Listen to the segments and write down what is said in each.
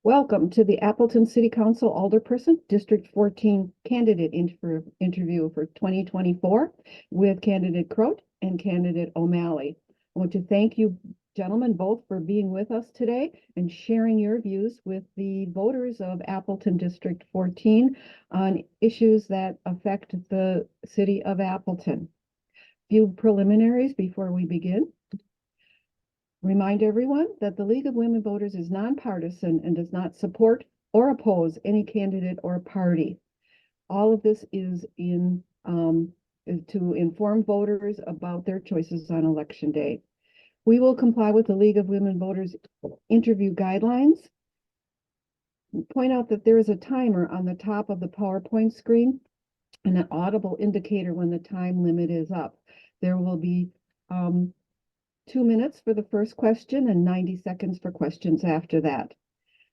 Welcome to the Appleton City Council Alderperson District 14 candidate interview for 2024 with candidate Croat and candidate O'Malley. I want to thank you, gentlemen, both for being with us today and sharing your views with the voters of Appleton District 14 on issues that affect the city of Appleton. Few preliminaries before we begin. Remind everyone that the League of Women Voters is nonpartisan and does not support or oppose any candidate or party. All of this is to inform voters about their choices on election day. We will comply with the League of Women Voters interview guidelines. Point out that there is a timer on the top of the PowerPoint screen and an audible indicator when the time limit is up. There will be 2 minutes for the first question and 90 seconds for questions after that.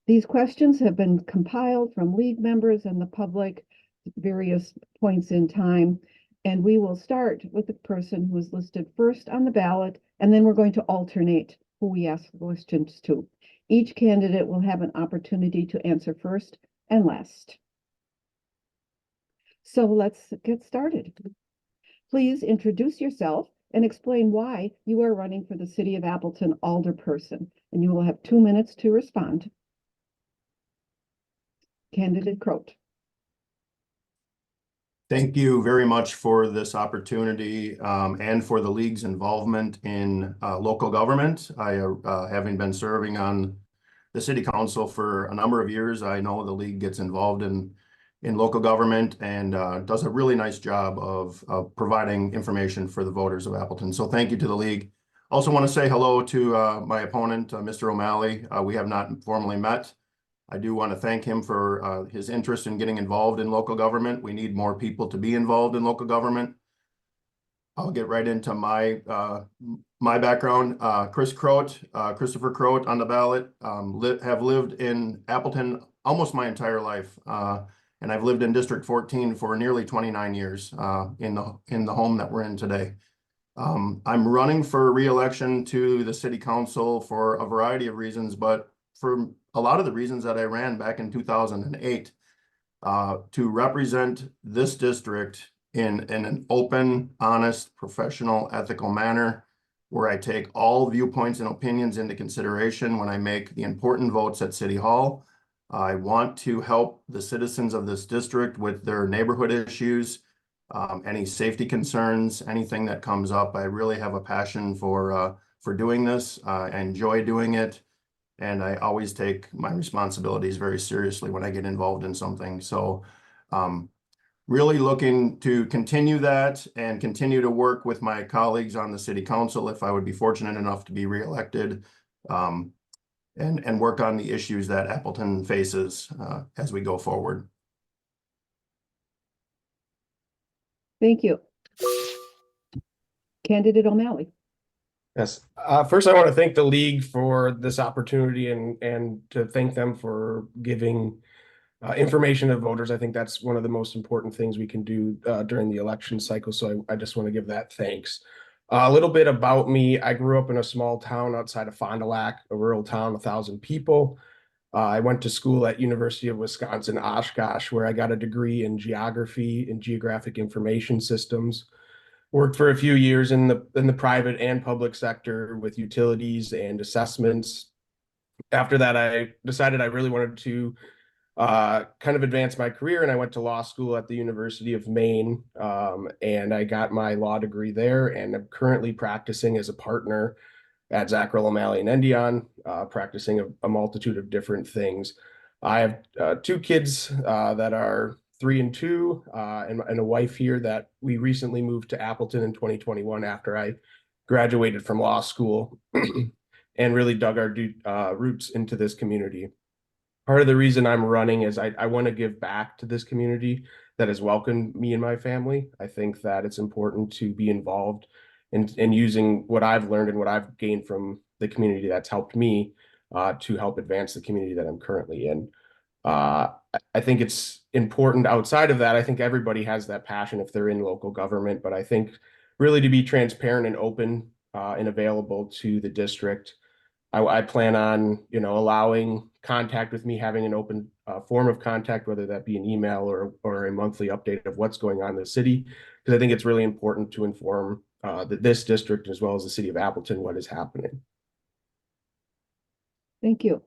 These questions have been compiled from League members and the public at various points in time, and we will start with the person who is listed first on the ballot, and then we're going to alternate who we ask questions to. Each candidate will have an opportunity to answer first and last. So let's get started. Please introduce yourself and explain why you are running for the City of Appleton Alderperson, and you will have 2 minutes to respond. Candidate Croat. Thank you very much for this opportunity and for the League's involvement in local government. Having been serving on the City Council for a number of years, I know the League gets involved in local government and does a really nice job of providing information for the voters of Appleton. So thank you to the League. Also want to say hello to my opponent, Mr. O'Malley. We have not formally met. I do want to thank him for his interest in getting involved in local government. We need more people to be involved in local government. I'll get right into my background. Christopher Croat on the ballot. Have lived in Appleton almost my entire life. And I've lived in District 14 for nearly 29 years in the home that we're in today. I'm running for re-election to the City Council for a variety of reasons, but for a lot of the reasons that I ran back in 2008 to represent this district in an open, honest, professional, ethical manner where I take all viewpoints and opinions into consideration when I make the important votes at City Hall. I want to help the citizens of this district with their neighborhood issues, any safety concerns, anything that comes up. I really have a passion for doing this. I enjoy doing it, and I always take my responsibilities very seriously when I get involved in something. So really looking to continue that and continue to work with my colleagues on the City Council if I would be fortunate enough to be reelected. And work on the issues that Appleton faces as we go forward. Thank you. Candidate O'Malley. Yes. First, I want to thank the League for this opportunity and to thank them for giving information to voters. I think that's one of the most important things we can do during the election cycle. So I just want to give that thanks. A little bit about me. I grew up in a small town outside of Fond du Lac, a rural town, 1,000 people. I went to school at University of Wisconsin, Oshkosh, where I got a degree in geography and geographic information systems. Worked for a few years in the private and public sector with utilities and assessments. After that, I decided I really wanted to kind of advanced my career, and I went to law school at the University of Maine, and I got my law degree there, and I'm currently practicing as a partner at Zackrell, O'Malley and Endion, practicing a multitude of different things. I have 2 kids that are 3 and 2, and a wife here that we recently moved to Appleton in 2021 after I graduated from law school and really dug our roots into this community. Part of the reason I'm running is I want to give back to this community that has welcomed me and my family. I think that it's important to be involved in using what I've learned and what I've gained from the community that's helped me to help advance the community that I'm currently in. I think it's important outside of that. I think everybody has that passion if they're in local government, but I think really to be transparent and open and available to the district I plan on, allowing contact with me, having an open form of contact, whether that be an email or a monthly update of what's going on in the city, because I think it's really important to inform this district as well as the city of Appleton what is happening. Thank you.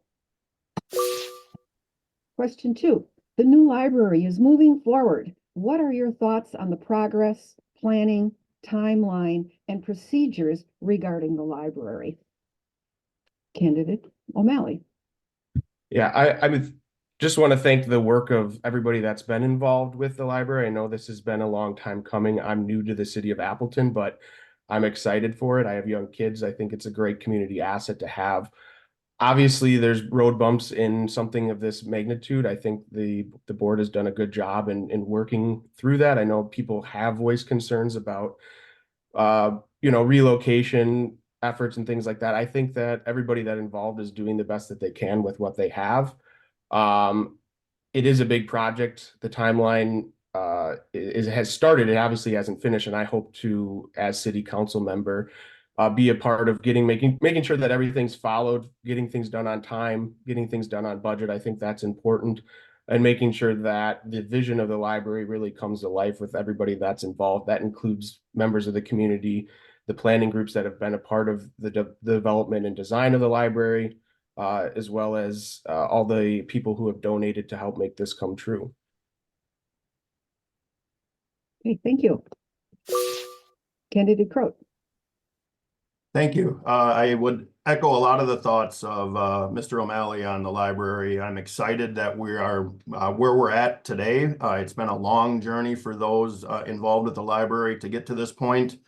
Question 2. The new library is moving forward. What are your thoughts on the progress, planning, timeline, and procedures regarding the library? Candidate O'Malley. Yeah, I would just want to thank the work of everybody that's been involved with the library. I know this has been a long time coming. I'm new to the city of Appleton, but I'm excited for it. I have young kids. I think it's a great community asset to have. Obviously, there's road bumps in something of this magnitude. I think the board has done a good job in working through that. I know people have voiced concerns about relocation efforts and things like that. I think that everybody that involved is doing the best that they can with what they have. It is a big project. The timeline has started. It obviously hasn't finished, and I hope to, as city council member, be a part of making sure that everything's followed, getting things done on time, getting things done on budget. I think that's important, and making sure that the vision of the library really comes to life with everybody that's involved. That includes members of the community, the planning groups that have been a part of the development and design of the library, as well as all the people who have donated to help make this come true. Okay, thank you. Candidate Croat. Thank you. I would echo a lot of the thoughts of Mr. O'Malley on the library. I'm excited that we are where we're at today. It's been a long journey for those involved with the library to get to this point,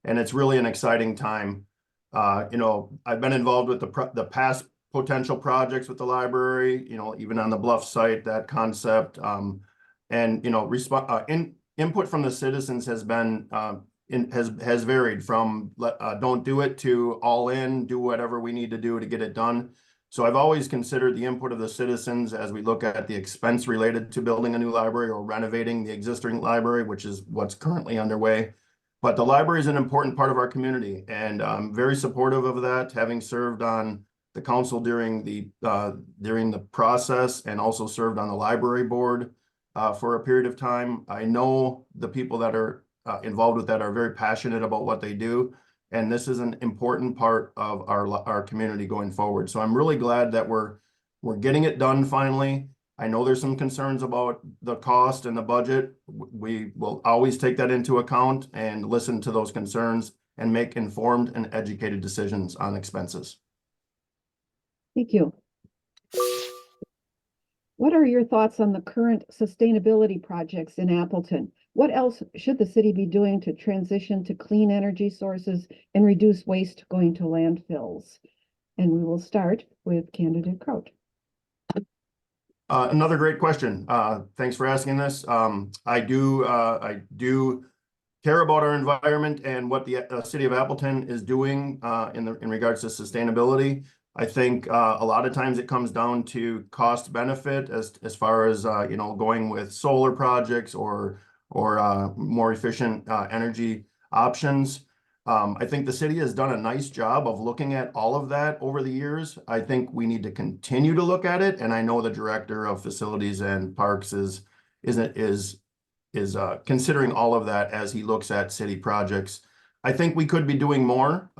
and it's really an exciting time. I've been involved with the past potential projects with the library, even on the Bluff site, that concept, and input from the citizens has been has varied from don't do it to all in, do whatever we need to do to get it done. So I've always considered the input of the citizens as we look at the expense related to building a new library or renovating the existing library, which is what's currently underway. But the library is an important part of our community, and I'm very supportive of that, having served on the council during the process and also served on the library board for a period of time. I know the people that are involved with that are very passionate about what they do, and this is an important part of our community going forward. So I'm really glad that we're getting it done finally. I know there's some concerns about the cost and the budget. We will always take that into account and listen to those concerns and make informed and educated decisions on expenses. Thank you. What are your thoughts on the current sustainability projects in Appleton? What else should the city be doing to transition to clean energy sources and reduce waste going to landfills? And we will start with Candidate Croat. Another great question. Thanks for asking this. I do care about our environment and what the city of Appleton is doing in regards to sustainability. I think a lot of times it comes down to cost benefit as far as going with solar projects or more efficient energy options. I think the city has done a nice job of looking at all of that over the years. I think we need to continue to look at it, and I know the director of facilities and parks is considering all of that as he looks at city projects. I think we could be doing more.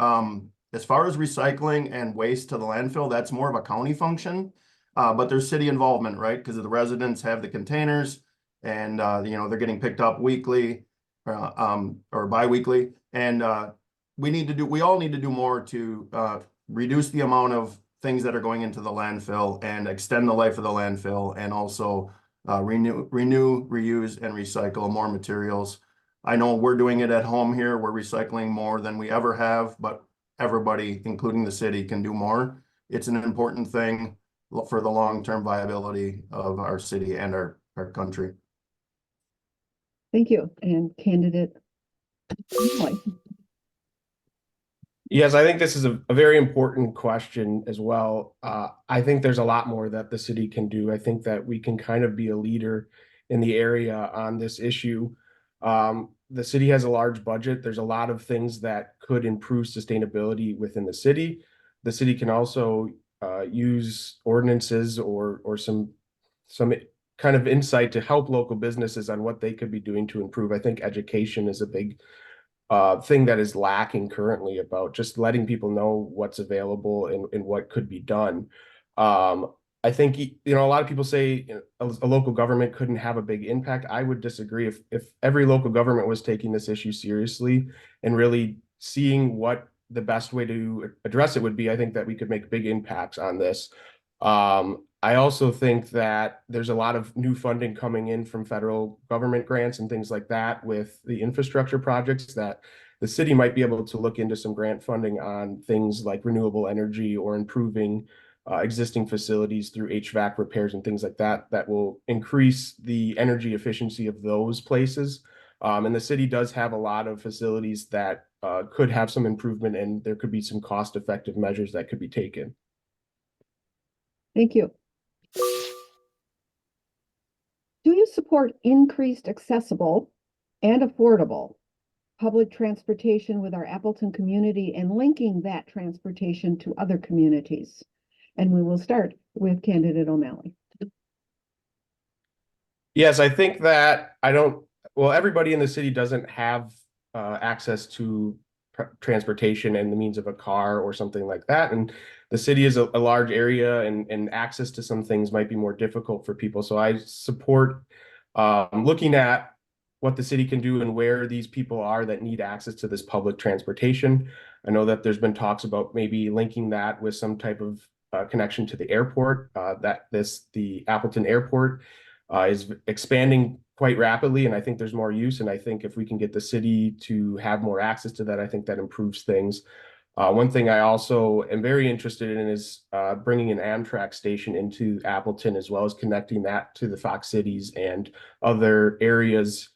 As far as recycling and waste to the landfill, that's more of a county function, but there's city involvement, right? Because the residents have the containers, and they're getting picked up weekly or bi-weekly, and we all need to do more to reduce the amount of things that are going into the landfill and extend the life of the landfill, and also renew, reuse, and recycle more materials. I know we're doing it at home here. We're recycling more than we ever have, but everybody, including the city, can do more. It's an important thing for the long-term viability of our city and our country. Thank you. And Candidate O'Malley. Yes, I think this is a very important question as well. I think there's a lot more that the city can do. I think that we can kind of be a leader in the area on this issue. The city has a large budget. There's a lot of things that could improve sustainability within the city. the city can also use ordinances or some kind of insight to help local businesses on what they could be doing to improve. I think education is a big thing that is lacking currently about just letting people know what's available and what could be done. I think, a lot of people say a local government couldn't have a big impact. I would disagree. If every local government was taking this issue seriously and really seeing what the best way to address it would be, I think that we could make big impacts on this. I also think that there's a lot of new funding coming in from federal government grants and things like that with the infrastructure projects that the city might be able to look into some grant funding on things like renewable energy or improving existing facilities through HVAC repairs and things like that, that will increase the energy efficiency of those places. And the city does have a lot of facilities that could have some improvement, and there could be some cost-effective measures that could be taken. Thank you. Do you support increased accessible and affordable public transportation with our Appleton community and linking that transportation to other communities? And we will start with candidate O'Malley. Yes, I think that everybody in the city doesn't have access to transportation and the means of a car or something like that. And the city is a large area, and access to some things might be more difficult for people. So I support looking at what the city can do and where these people are that need access to this public transportation. I know that there's been talks about maybe linking that with some type of connection to the airport, the Appleton airport is expanding quite rapidly, and I think there's more use. And I think if we can get the city to have more access to that, I think that improves things. One thing I also am very interested in is bringing an Amtrak station into Appleton, as well as connecting that to the Fox cities and other areas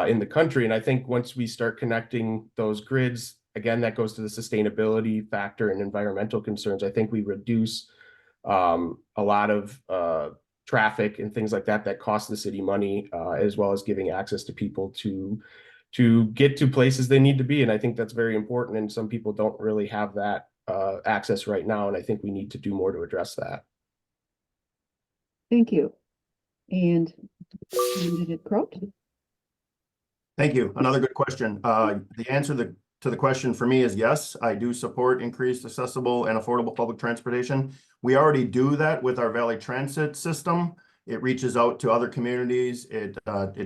in the country. And I think once we start connecting those grids, again, that goes to the sustainability factor and environmental concerns. I think we reduce a lot of traffic and things like that cost the city money, as well as giving access to people to get to places they need to be. And I think that's very important. And some people don't really have that access right now. And I think we need to do more to address that. Thank you. And candidate Croat. Thank you. Another good question. The answer to the question for me is yes, I do support increased accessible and affordable public transportation. We already do that with our Valley Transit system. It reaches out to other communities. It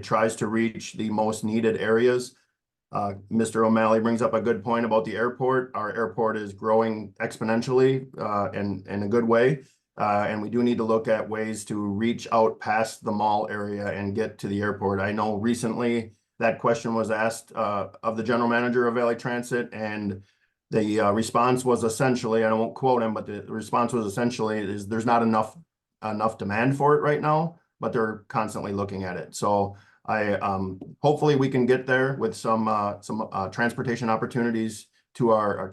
tries to reach the most needed areas. Mr. O'Malley brings up a good point about the airport. Our airport is growing exponentially in a good way. And we do need to look at ways to reach out past the mall area and get to the airport. I know recently that question was asked of the general manager of Valley Transit, and the response was essentially, I won't quote him, but the response was essentially is there's not enough demand for it right now, but they're constantly looking at it. So I hopefully we can get there with some transportation opportunities to our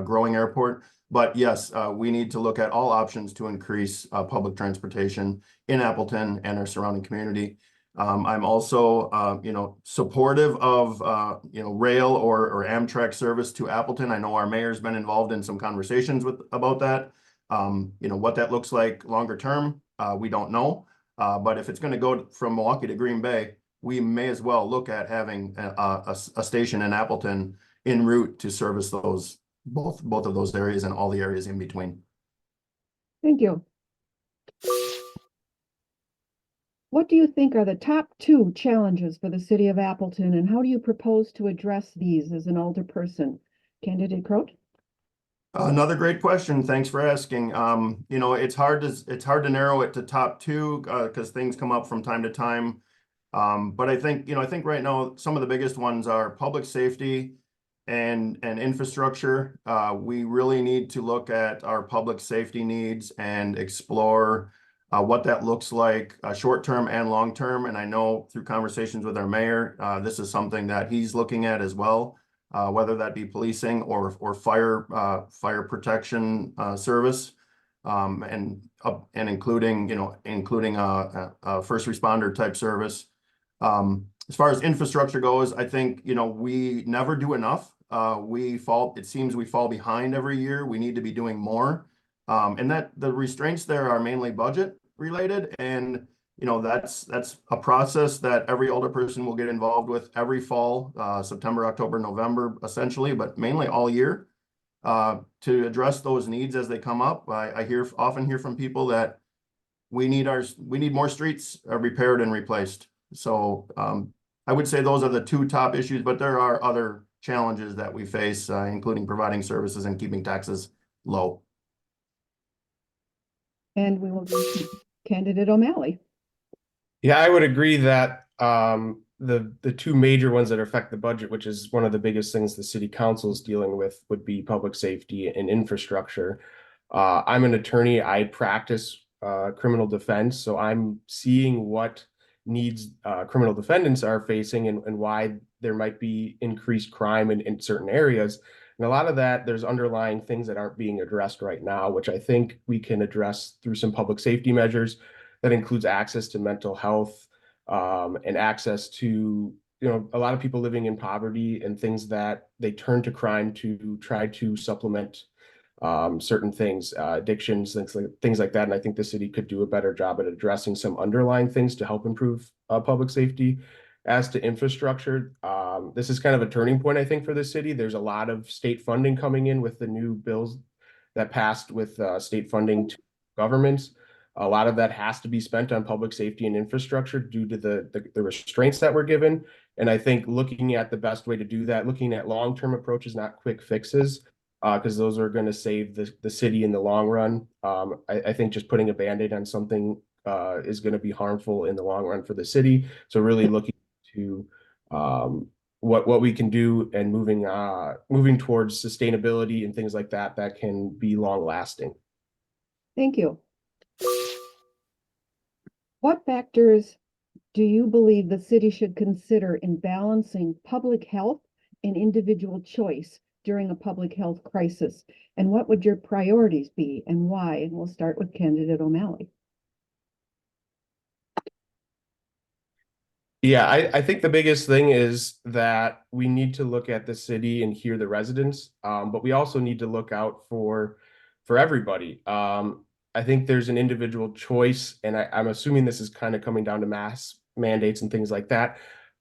growing airport. But yes, we need to look at all options to increase public transportation in Appleton and our surrounding community. I'm also, supportive of, rail or Amtrak service to Appleton. I know our mayor's been involved in some conversations about that. What that looks like longer term, we don't know. But if it's going to go from Milwaukee to Green Bay, we may as well look at having a station in Appleton en route to service both of those areas and all the areas in between. Thank you. What do you think are the top 2 challenges for the city of Appleton, and how do you propose to address these as an alderperson? Candidate Croat? Another great question. Thanks for asking. It's hard to narrow it to top 2 because things come up from time to time. But I think right now some of the biggest ones are public safety and infrastructure. We really need to look at our public safety needs and explore what that looks like short term and long term. And I know through conversations with our mayor, this is something that he's looking at as well, whether that be policing or fire protection service, and including a first responder type service. As far as infrastructure goes, I think we never do enough it seems we fall behind every year. We need to be doing more. And that the restraints there are mainly budget related. And, that's a process that every older person will get involved with every fall, September, October, November, essentially, but mainly all year. To address those needs as they come up. I often hear from people that we need more streets repaired and replaced. So I would say those are the two top issues, but there are other challenges that we face, including providing services and keeping taxes low. And we will go to candidate O'Malley. Yeah, I would agree that the two major ones that affect the budget, which is one of the biggest things the city council is dealing with, would be public safety and infrastructure. I'm an attorney. I practice criminal defense, so I'm seeing what needs criminal defendants are facing and why there might be increased crime in certain areas. And a lot of that, there's underlying things that aren't being addressed right now, which I think we can address through some public safety measures. That includes access to mental health and access to, a lot of people living in poverty and things that they turn to crime to try to supplement certain things, addictions, things like that. And I think the city could do a better job at addressing some underlying things to help improve public safety. As to infrastructure, this is kind of a turning point, I think, for the city. There's a lot of state funding coming in with the new bills that passed with state funding to governments. A lot of that has to be spent on public safety and infrastructure due to the restraints that were given. And I think looking at the best way to do that, looking at long-term approaches, not quick fixes, because those are going to save the city in the long run. I think just putting a Band-Aid on something is going to be harmful in the long run for the city. So really looking to what we can do and moving towards sustainability and things like that can be long lasting. Thank you. What factors do you believe the city should consider in balancing public health and individual choice during a public health crisis? And what would your priorities be and why? And we'll start with candidate O'Malley. Yeah, I think the biggest thing is that we need to look at the city and hear the residents, but we also need to look out for everybody. I think there's an individual choice, and I'm assuming this is kind of coming down to mass mandates and things like that.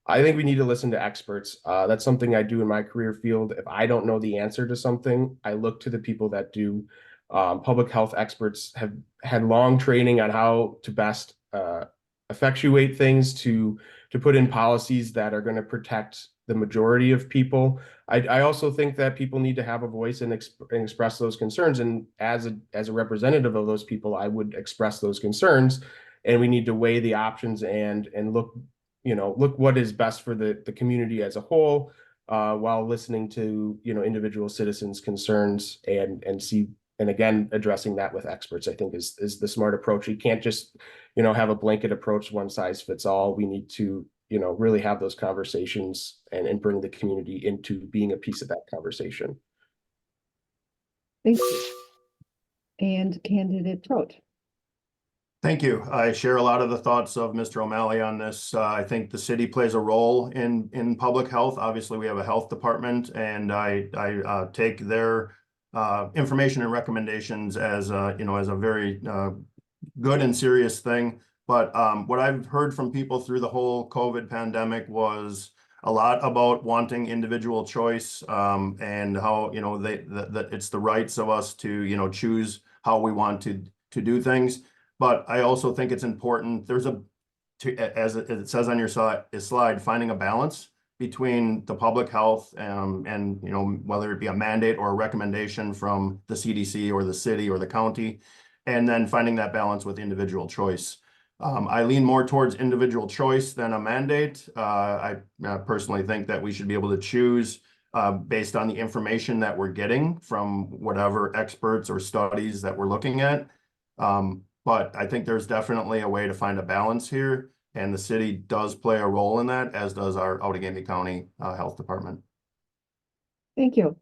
I think we need to listen to experts. That's something I do in my career field. If I don't know the answer to something, I look to the people that do. Public health experts have had long training on how to best effectuate things to put in policies that are going to protect the majority of people. I also think that people need to have a voice and express those concerns. And as a representative of those people, I would express those concerns. And we need to weigh the options and look what is best for the community as a whole, while listening to individual citizens' concerns and see. And again, addressing that with experts, I think is the smart approach. You can't just, have a blanket approach, one size fits all. We need to, really have those conversations and bring the community into being a piece of that conversation. Thank you. And candidate Trout. Thank you. I share a lot of the thoughts of Mr. O'Malley on this. I think the city plays a role in public health. Obviously, we have a health department, and I take their information and recommendations as as a very good and serious thing. But what I've heard from people through the whole COVID pandemic was a lot about wanting individual choice, and how that it's the rights of us to choose how we want to do things. But I also think it's important. There's as it says on your slide, finding a balance between the public health and whether it be a mandate or a recommendation from the CDC or the city or the county, and then finding that balance with individual choice. I lean more towards individual choice than a mandate. I personally think that we should be able to choose based on the information that we're getting from whatever experts or studies that we're looking at. But I think there's definitely a way to find a balance here. And the city does play a role in that, as does our Outagamie County Health Department. Thank you.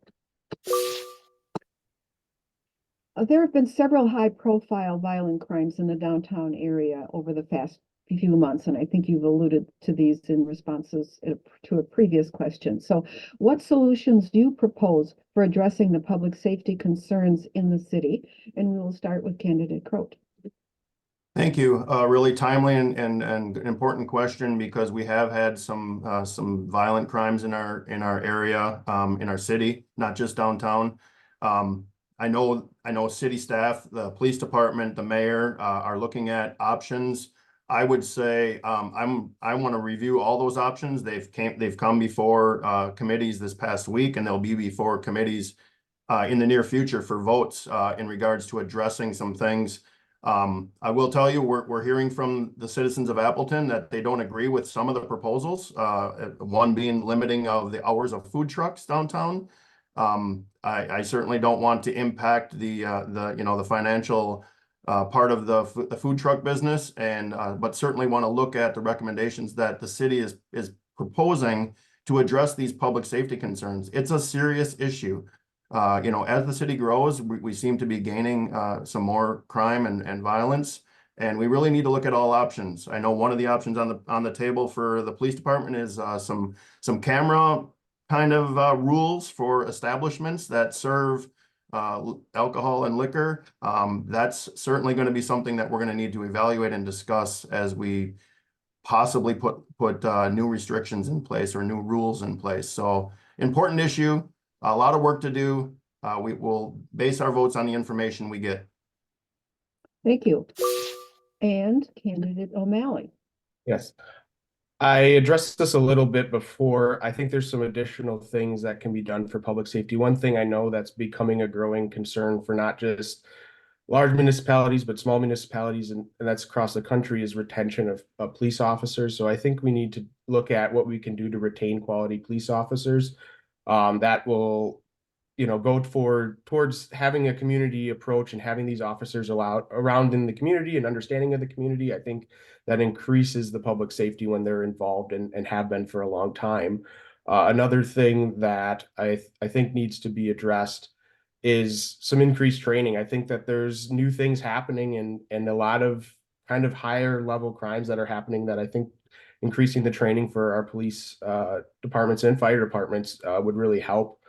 There have been several high-profile violent crimes in the downtown area over the few months, and I think you've alluded to these in responses to a previous question. So what solutions do you propose for addressing the public safety concerns in the city? And we will start with candidate Crote. Thank you. Really timely and important question, because we have had some violent crimes in our area, in our city, not just downtown. I know city staff, the police department, the mayor are looking at options. I would say I want to review all those options. They've come before committees this past week, and they'll be before committees in the near future for votes in regards to addressing some things. I will tell you, we're hearing from the citizens of Appleton that they don't agree with some of the proposals. One being limiting of the hours of food trucks downtown. I certainly don't want to impact the financial part of the food truck business, but certainly want to look at the recommendations that the city is proposing to address these public safety concerns. It's a serious issue. As the city grows, we seem to be gaining some more crime and violence, and we really need to look at all options. I know one of the options on the table for the police department is some camera kind of rules for establishments that serve alcohol and liquor. That's certainly going to be something that we're going to need to evaluate and discuss as we possibly put new restrictions in place or new rules in place. So important issue. A lot of work to do. We will base our votes on the information we get. Thank you. And candidate O'Malley. Yes. I addressed this a little bit before. I think there's some additional things that can be done for public safety. One thing I know that's becoming a growing concern for not just large municipalities, but small municipalities, and that's across the country, is retention of police officers. So I think we need to look at what we can do to retain quality police officers. That will, go towards having a community approach and having these officers around in the community and understanding of the community. I think that increases the public safety when they're involved and have been for a long time. Another thing that I think needs to be addressed is some increased training. I think that there's new things happening and a lot of kind of higher level crimes that are happening, that I think increasing the training for our police departments and fire departments would really help.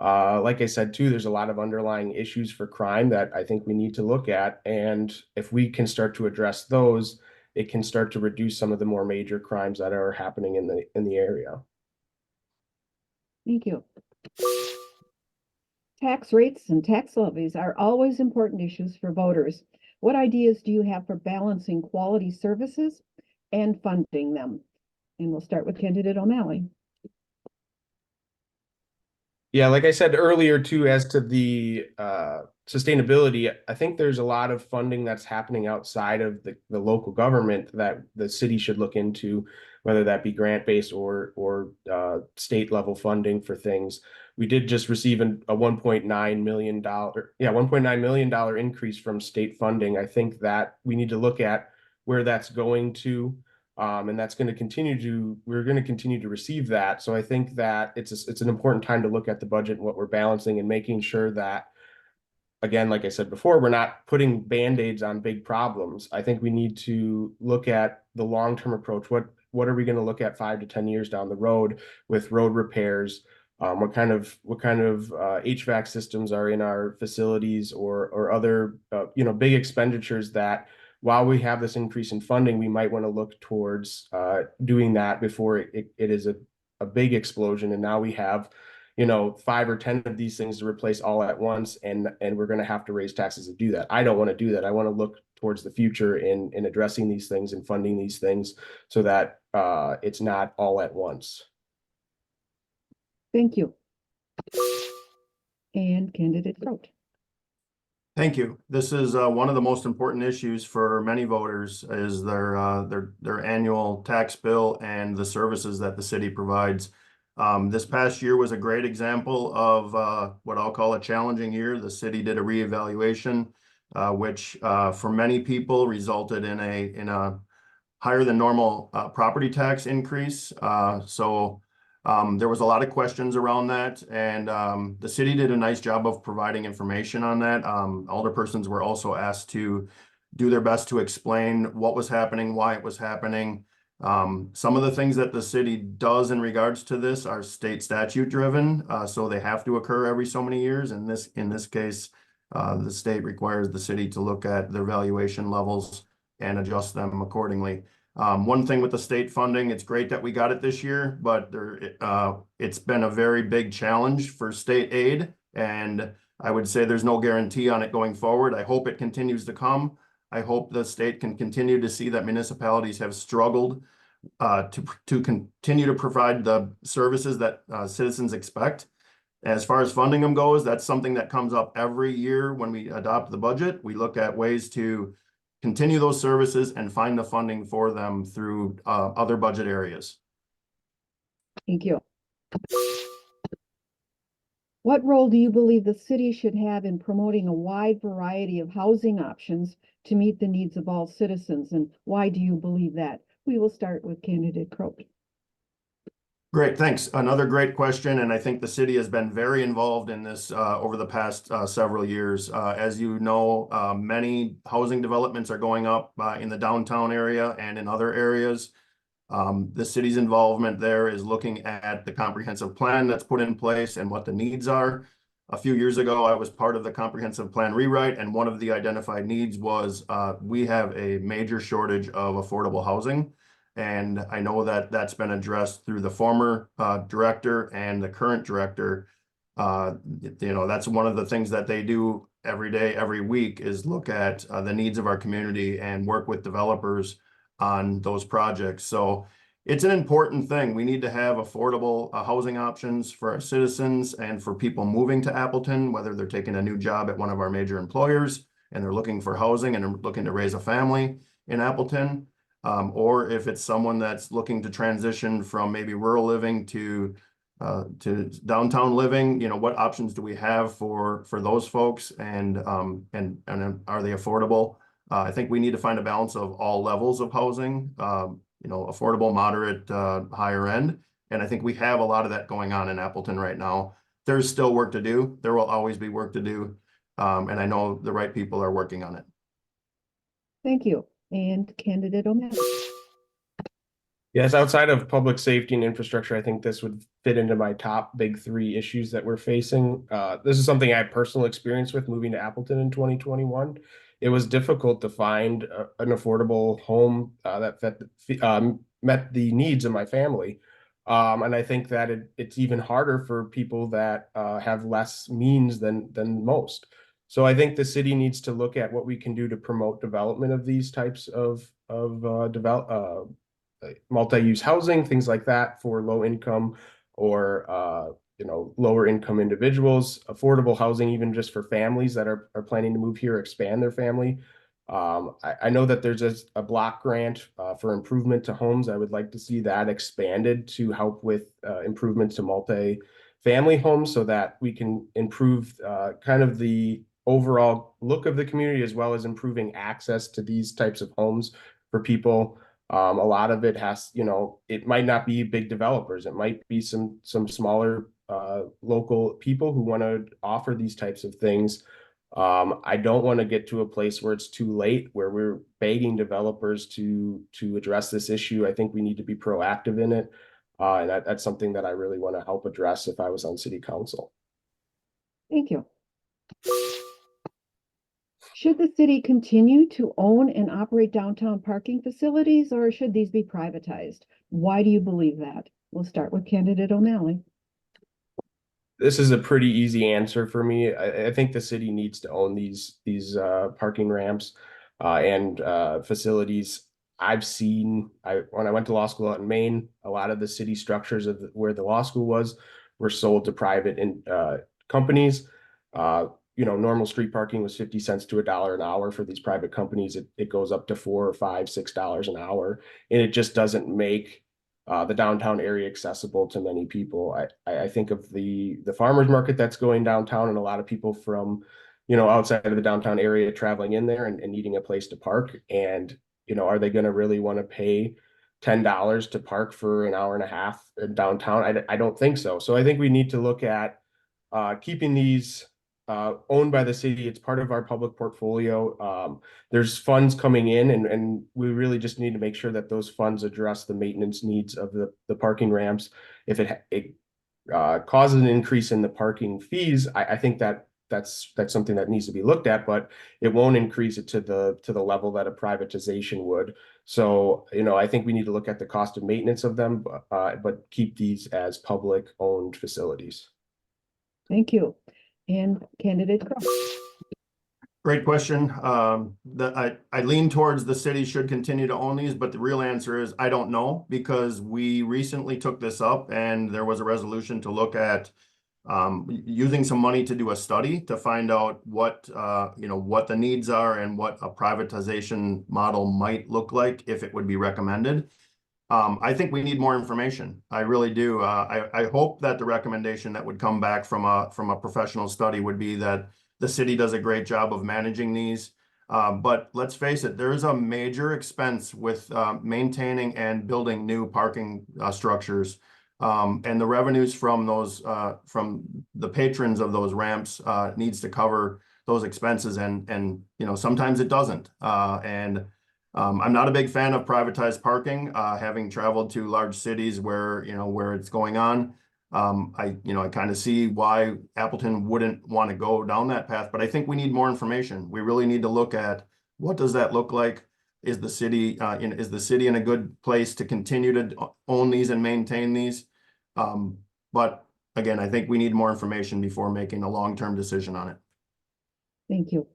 Like I said, too, there's a lot of underlying issues for crime that I think we need to look at. And if we can start to address those, it can start to reduce some of the more major crimes that are happening in the area. Thank you. Tax rates and tax levies are always important issues for voters. What ideas do you have for balancing quality services and funding them? And we'll start with candidate O'Malley. Yeah, like I said earlier, too, as to the sustainability, I think there's a lot of funding that's happening outside of the local government that the city should look into, whether that be grant-based or state level funding for things. We did just receive a $1.9 million increase from state funding. I think that we need to look at where that's going to. And that's going to we're going to continue to receive that. So I think that it's an important time to look at the budget and what we're balancing and making sure that, again, like I said before, we're not putting Band-Aids on big problems. I think we need to look at the long-term approach. What are we going to look at 5 to 10 years down the road with road repairs? What kind of HVAC systems are in our facilities or other big expenditures that, while we have this increase in funding, we might want to look towards doing that before it is a big explosion. And now we have, 5 or 10 of these things to replace all at once, and we're going to have to raise taxes to do that. I don't want to do that. I want to look towards the future in addressing these things and funding these things so that it's not all at once. Thank you. And candidate Crote. Thank you. This is one of the most important issues for many voters, is their annual tax bill and the services that the city provides. This past year was a great example of what I'll call a challenging year. The city did a reevaluation, which for many people resulted in a higher than normal property tax increase. So there was a lot of questions around that, and the city did a nice job of providing information on that. Alderpersons were also asked to do their best to explain what was happening, why it was happening. Some of the things that the city does in regards to this are state statute driven, so they have to occur every so many years. In this case, the state requires the city to look at their valuation levels and adjust them accordingly. One thing with the state funding, it's great that we got it this year, but it's been a very big challenge for state aid, and I would say there's no guarantee on it going forward. I hope it continues to come. I hope the state can continue to see that municipalities have struggled to continue to provide the services that citizens expect. As far as funding them goes, that's something that comes up every year when we adopt the budget. We look at ways to continue those services and find the funding for them through other budget areas. Thank you. What role do you believe the city should have in promoting a wide variety of housing options to meet the needs of all citizens, and why do you believe that? We will start with candidate Croat. Great, thanks. Another great question, and I think the city has been very involved in this over the past several years. As you know, many housing developments are going up in the downtown area and in other areas. The city's involvement there is looking at the comprehensive plan that's put in place and what the needs are. A few years ago, I was part of the comprehensive plan rewrite, and one of the identified needs was we have a major shortage of affordable housing. And I know that that's been addressed through the former director and the current director. That's one of the things that they do every day, every week, is look at the needs of our community and work with developers on those projects. So it's an important thing. We need to have affordable housing options for our citizens and for people moving to Appleton, whether they're taking a new job at one of our major employers and they're looking for housing and are looking to raise a family in Appleton. Or if it's someone that's looking to transition from maybe rural living to downtown living, what options do we have for those folks, and are they affordable? I think we need to find a balance of all levels of housing, affordable, moderate, higher end, and I think we have a lot of that going on in Appleton right now. There's still work to do. There will always be work to do, and I know the right people are working on it. Thank you. And candidate O'Malley. Yes, outside of public safety and infrastructure, I think this would fit into my top big three issues that we're facing. This is something I had personal experience with moving to Appleton in 2021. It was difficult to find an affordable home that met the needs of my family. And I think that it's even harder for people that have less means than most. So I think the city needs to look at what we can do to promote development of these types of multi-use housing, things like that, for low income or lower income individuals, affordable housing, even just for families that are planning to move here, expand their family. I know that there's a block grant for improvement to homes. I would like to see that expanded to help with improvements to multi-family homes so that we can improve kind of the overall look of the community, as well as improving access to these types of homes for people. A lot of it it might not be big developers. It might be some smaller local people who want to offer these types of things. I don't want to get to a place where it's too late, where we're begging developers to address this issue. I think we need to be proactive in it. And that's something that I really want to help address if I was on city council. Thank you. Should the city continue to own and operate downtown parking facilities, or should these be privatized? Why do you believe that? We'll start with candidate O'Malley. This is a pretty easy answer for me. I think the city needs to own these parking ramps and facilities. I've seen, when I went to law school out in Maine, a lot of the city structures of where the law school was were sold to private companies. Normal street parking was 50 cents to $1 an hour for these private companies. It goes up to $4 or $5, $6 an hour, and it just doesn't make the downtown area accessible to many people. I think of the farmers market that's going downtown, and a lot of people from outside of the downtown area traveling in there and needing a place to park. And are they going to really want to pay $10 to park for an hour and a half in downtown? I don't think so. So I think we need to look at keeping these owned by the city. It's part of our public portfolio. There's funds coming in, and we really just need to make sure that those funds address the maintenance needs of the parking ramps. If it causes an increase in the parking fees, I think that's something that needs to be looked at, but it won't increase it to the level that a privatization would. So, I think we need to look at the cost of maintenance of them, but keep these as public owned facilities. Thank you. And candidate Crowe. Great question. I lean towards the city should continue to own these, but the real answer is I don't know, because we recently took this up and there was a resolution to look at using some money to do a study to find out what what the needs are and what a privatization model might look like if it would be recommended. I think we need more information. I really do. I hope that the recommendation that would come back from a professional study would be that the city does a great job of managing these. But let's face it, there is a major expense with maintaining and building new parking structures. And the revenues from those from the patrons of those ramps needs to cover those expenses, and sometimes it doesn't. I'm not a big fan of privatized parking, having traveled to large cities where it's going on. I kind of see why Appleton wouldn't want to go down that path, but I think we need more information. We really need to look at what does that look like? Is the city in a good place to continue to own these and maintain these? But again, I think we need more information before making a long-term decision on it. Thank you.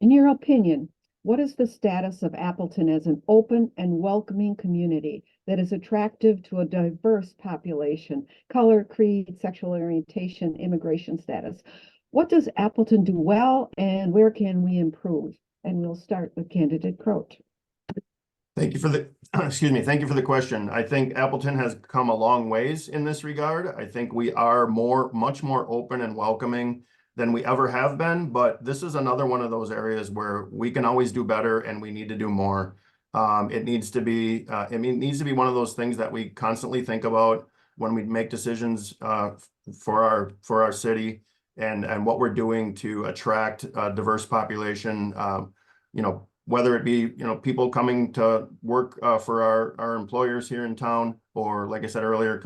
In your opinion, what is the status of Appleton as an open and welcoming community that is attractive to a diverse population, color, creed, sexual orientation, immigration status? What does Appleton do well, and where can we improve? And we'll start with candidate Crote. Thank you for the Thank you for the question. I think Appleton has come a long ways in this regard. I think we are much more open and welcoming than we ever have been, but this is another one of those areas where we can always do better and we need to do more. It needs to be one of those things that we constantly think about when we make decisions for our city and what we're doing to attract a diverse population. Whether it be people coming to work for our employers here in town, or like I said earlier,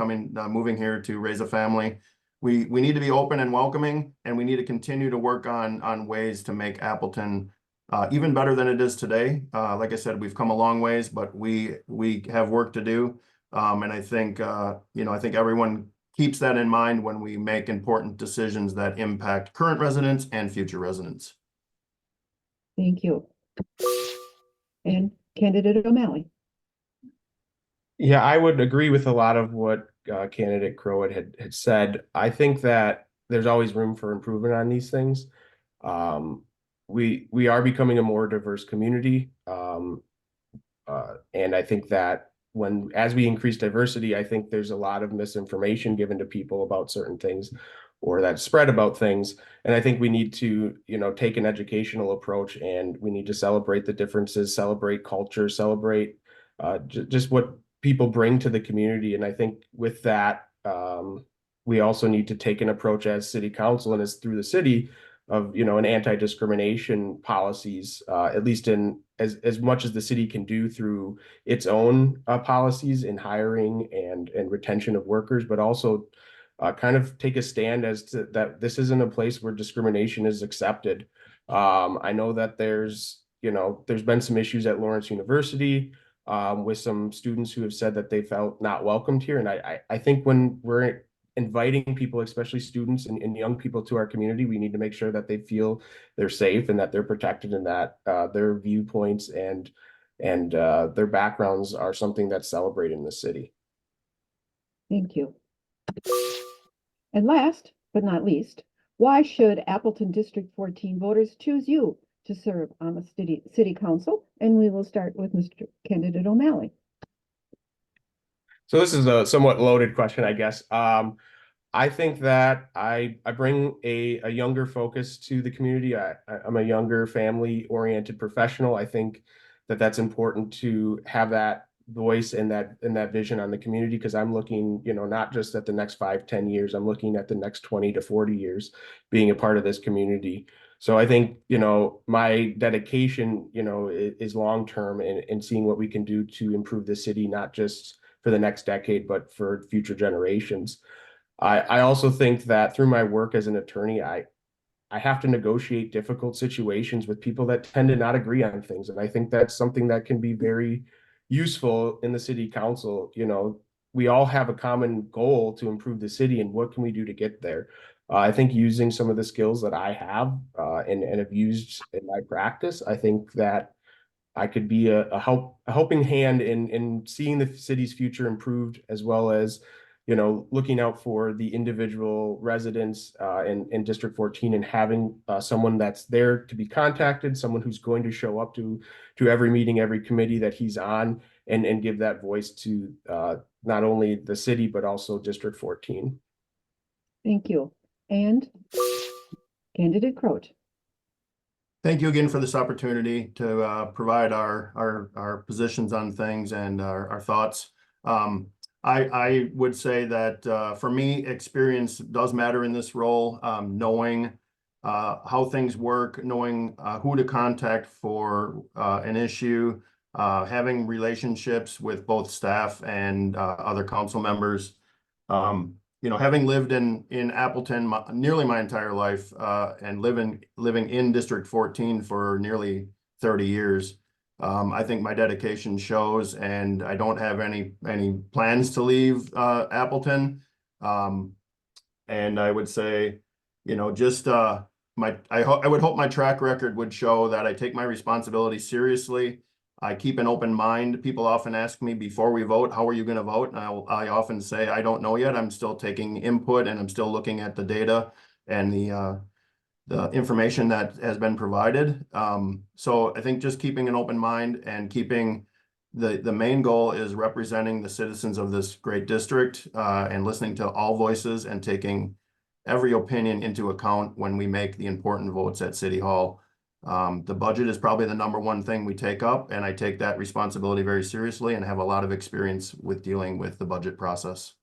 moving here to raise a family. We need to be open and welcoming, and we need to continue to work on ways to make Appleton even better than it is today. Like I said, we've come a long ways, but we have work to do. And I think everyone keeps that in mind when we make important decisions that impact current residents and future residents. Thank you. And candidate O'Malley. Yeah, I would agree with a lot of what candidate Crowe had said. I think that there's always room for improvement on these things. We are becoming a more diverse community, and I think that as we increase diversity, I think there's a lot of misinformation given to people about certain things, or that spread about things. And I think we need to, take an educational approach, and we need to celebrate the differences, celebrate culture, celebrate just what people bring to the community. And I think with that, we also need to take an approach as city council and as through the city of, an anti-discrimination policies, at least in as much as the city can do through its own policies in hiring and retention of workers, but also kind of take a stand as to that this isn't a place where discrimination is accepted. I know that there's been some issues at Lawrence University with some students who have said that they felt not welcomed here. And I think when we're inviting people, especially students and young people, to our community, we need to make sure that they feel they're safe and that they're protected, and that their viewpoints and their backgrounds are something that's celebrated in the city. Thank you. And last but not least, why should Appleton District 14 voters choose you to serve on the city council? And we will start with Mr. Candidate O'Malley. So this is a somewhat loaded question, I guess. I think that I bring a younger focus to the community. I'm a younger, family-oriented professional. I think that that's important to have that voice in that vision on the community, because I'm looking, not just at the next 5-10 years, I'm looking at the next 20 to 40 years being a part of this community. So I think, my dedication, is long term and seeing what we can do to improve the city, not just for the next decade, but for future generations. I also think that through my work as an attorney, I have to negotiate difficult situations with people that tend to not agree on things. And I think that's something that can be very useful in the city council. We all have a common goal to improve the city, and what can we do to get there? I think using some of the skills that I have and have used in my practice, I think that I could be a helping hand in seeing the city's future improved, as well as looking out for the individual residents in District 14, and having someone that's there to be contacted, someone who's going to show up to every meeting, every committee that he's on, and give that voice to not only the city, but also District 14. Thank you. And Candidate Croat. Thank you again for this opportunity to provide our positions on things and our thoughts. I would say that for me, experience does matter in this role. Knowing how things work, knowing who to contact for an issue, having relationships with both staff and other council members. Having lived in Appleton nearly my entire life and living in District 14 for nearly 30 years, I think my dedication shows, and I don't have any plans to leave Appleton. And I would say, just I would hope my track record would show that I take my responsibility seriously. I keep an open mind. People often ask me before we vote, how are you going to vote? And I often say, I don't know yet. I'm still taking input, and I'm still looking at the data and the information that has been provided. So I think just keeping an open mind and keeping the main goal is representing the citizens of this great district and listening to all voices and taking every opinion into account when we make the important votes at City Hall. The budget is probably the #1 thing we take up, and I take that responsibility very seriously and have a lot of experience with dealing with the budget process.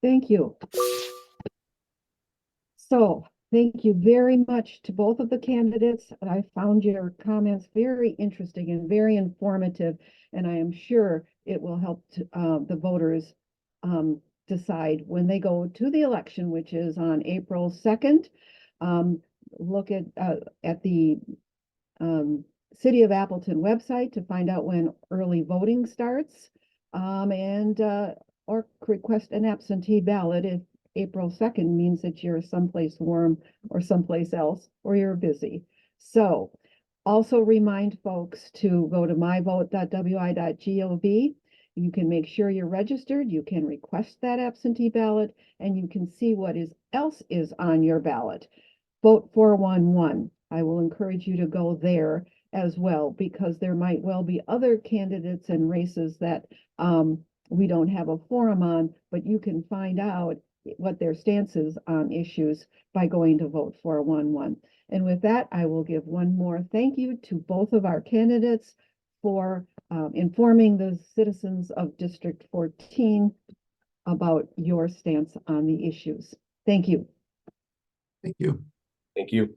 Thank you. So thank you very much to both of the candidates. I found your comments very interesting and very informative, and I am sure it will help the voters decide when they go to the election, which is on April 2nd. Look at the City of Appleton website to find out when early voting starts, or request an absentee ballot if April 2nd means that you're someplace warm or someplace else, or you're busy. So also remind folks to go to myvote.wi.gov. You can make sure you're registered, you can request that absentee ballot, and you can see what else is on your ballot. Vote 411. I will encourage you to go there as well, because there might well be other candidates and races that we don't have a forum on, but you can find out what their stance is on issues by going to vote 411. And with that, I will give one more thank you to both of our candidates for informing the citizens of District 14 about your stance on the issues. Thank you. Thank you. Thank you.